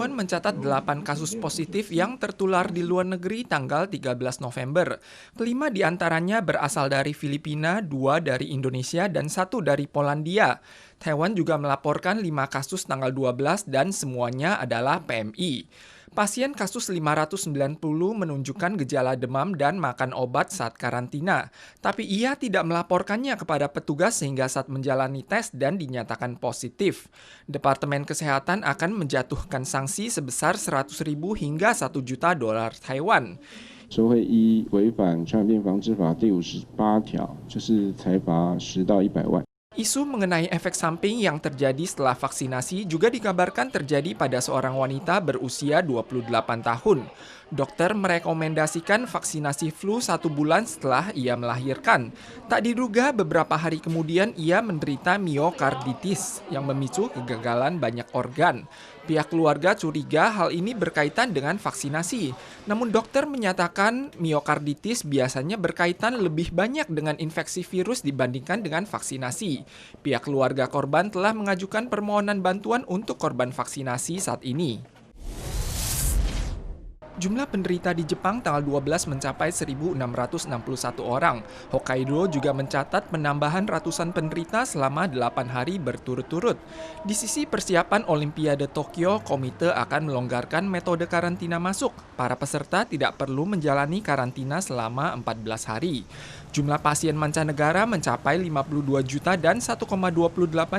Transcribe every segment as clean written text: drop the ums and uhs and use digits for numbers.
Taiwan mencatat 8 kasus positif yang tertular di luar negeri tanggal 13 November. Kelima diantaranya berasal dari Filipina, 2 dari Indonesia, dan 1 dari Polandia. Taiwan juga melaporkan 5 kasus tanggal 12 dan semuanya adalah PMI. Pasien kasus 590 menunjukkan gejala demam dan makan obat saat karantina. Tapi ia tidak melaporkannya kepada petugas sehingga saat menjalani tes dan dinyatakan positif. Departemen Kesehatan akan menjatuhkan sanksi sebesar 100.000 hingga 1 juta dolar Taiwan. 说会依违反传染病防治法第58条，就是裁罚10到100万。 Isu mengenai efek samping yang terjadi setelah vaksinasi juga dikabarkan terjadi pada seorang wanita berusia 28 tahun. Dokter merekomendasikan vaksinasi flu 1 bulan setelah ia melahirkan. Tak diduga beberapa hari kemudian ia menderita miokarditis yang memicu kegagalan banyak organ. Pihak keluarga curiga hal ini berkaitan dengan vaksinasi. Namun dokter menyatakan miokarditis biasanya berkaitan lebih banyak dengan infeksi virus dibandingkan dengan vaksinasi. Pihak keluarga korban telah mengajukan permohonan bantuan untuk korban vaksinasi saat ini. Jumlah penderita di Jepang tanggal 12 mencapai 1.661 orang. Hokkaido juga mencatat penambahan ratusan penderita selama 8 hari berturut-turut. Di sisi persiapan Olimpiade Tokyo, komite akan melonggarkan metode karantina masuk. Para peserta tidak perlu menjalani karantina selama 14 hari. Jumlah pasien mancanegara mencapai 52 juta dan 1,28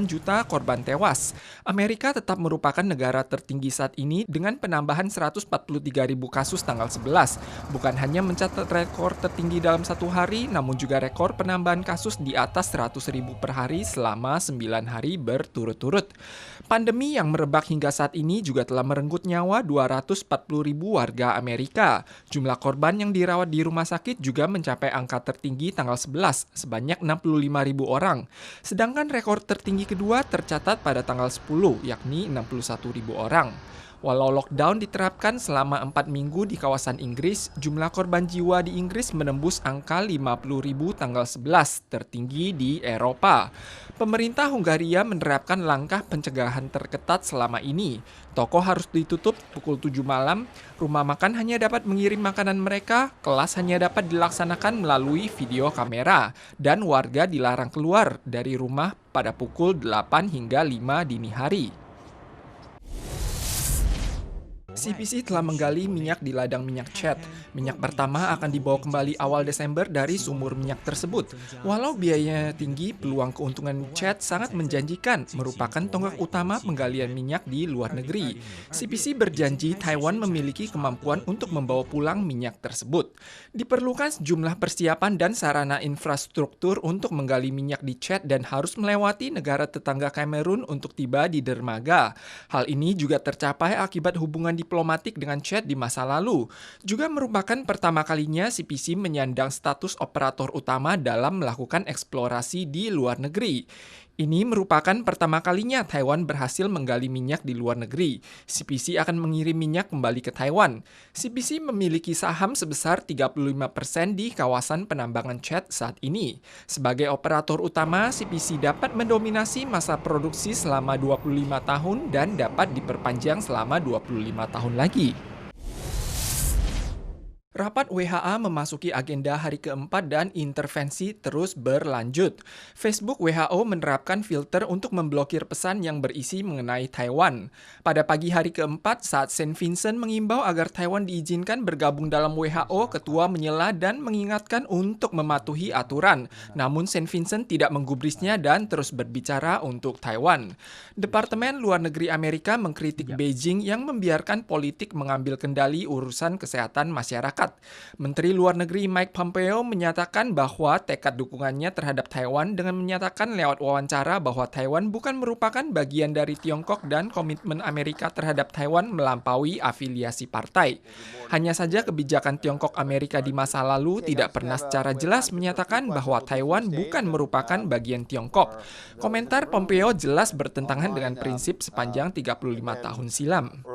juta korban tewas. Amerika tetap merupakan negara tertinggi saat ini dengan penambahan 143.000 kasus tanggal 11. Bukan hanya mencatat rekor tertinggi dalam satu hari, namun juga rekor penambahan kasus di atas 100.000 per hari selama 9 hari berturut-turut. Pandemi yang merebak hingga saat ini juga telah merenggut nyawa 240.000 warga Amerika. Jumlah korban yang dirawat di rumah sakit juga mencapai angka tertinggi tanggal 11, sebanyak 65.000 orang. Sedangkan rekor tertinggi kedua tercatat pada tanggal 10, yakni 61.000 orang. Walau lockdown diterapkan selama 4 minggu di kawasan Inggris, jumlah korban jiwa di Inggris menembus angka 50.000 tanggal 11, tertinggi di Eropa. Pemerintah Hungaria menerapkan langkah pencegahan terketat selama ini. Toko harus ditutup pukul 7 malam, rumah makan hanya dapat mengirim makanan mereka, kelas hanya dapat dilaksanakan melalui video kamera, dan warga dilarang keluar dari rumah pada pukul 8 hingga 5 dini hari. CPC telah menggali minyak di ladang minyak Chat. Minyak pertama akan dibawa kembali awal Desember dari sumur minyak tersebut. Walau biayanya tinggi, peluang keuntungan Chat sangat menjanjikan, merupakan tonggak utama penggalian minyak di luar negeri. CPC berjanji Taiwan memiliki kemampuan untuk membawa pulang minyak tersebut. Diperlukan sejumlah persiapan dan sarana infrastruktur untuk menggali minyak di Chat dan harus melewati negara tetangga Kamerun untuk tiba di dermaga. Hal ini juga tercapai akibat hubungan diplomatik dengan Chad di masa lalu. Juga merupakan pertama kalinya CPC menyandang status operator utama dalam melakukan eksplorasi di luar negeri. Ini merupakan pertama kalinya Taiwan berhasil menggali minyak di luar negeri. CPC akan mengirim minyak kembali ke Taiwan. CPC memiliki saham sebesar 35% di kawasan penambangan Chad saat ini. Sebagai operator utama, CPC dapat mendominasi masa produksi selama 25 tahun dan dapat diperpanjang selama 25 tahun lagi. Rapat WHA memasuki agenda hari keempat dan intervensi terus berlanjut. Facebook WHO menerapkan filter untuk memblokir pesan yang berisi mengenai Taiwan. Pada pagi hari keempat, saat Saint Vincent mengimbau agar Taiwan diizinkan bergabung dalam WHO, ketua menyela dan mengingatkan untuk mematuhi aturan. Namun Saint Vincent tidak menggubrisnya dan terus berbicara untuk Taiwan. Departemen Luar Negeri Amerika mengkritik Beijing yang membiarkan politik mengambil kendali urusan kesehatan masyarakat. Menteri Luar Negeri Mike Pompeo menyatakan bahwa tekad dukungannya terhadap Taiwan dengan menyatakan lewat wawancara bahwa Taiwan bukan merupakan bagian dari Tiongkok dan komitmen Amerika terhadap Taiwan melampaui afiliasi partai. Hanya saja kebijakan Tiongkok Amerika di masa lalu tidak pernah secara jelas menyatakan bahwa Taiwan bukan merupakan bagian Tiongkok. Komentar Pompeo jelas bertentangan dengan prinsip sepanjang 35 tahun silam.